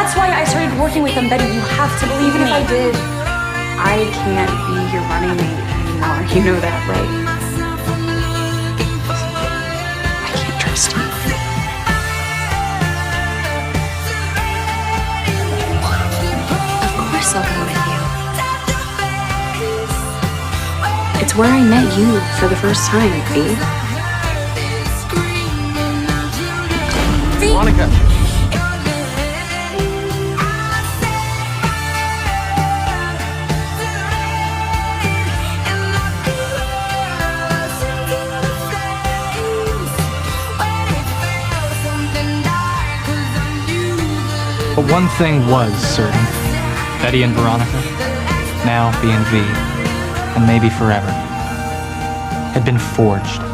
That's why I started working with them, Betty. You have to believe Even me. if I did, I can't be your running mate anymore. You know that, right? I can't trust you. Of course I'll go with you. It's where I met you for the first time, Bee. Veronica. But one thing was certain. Betty and Veronica, now B and V, and maybe forever, had been forged.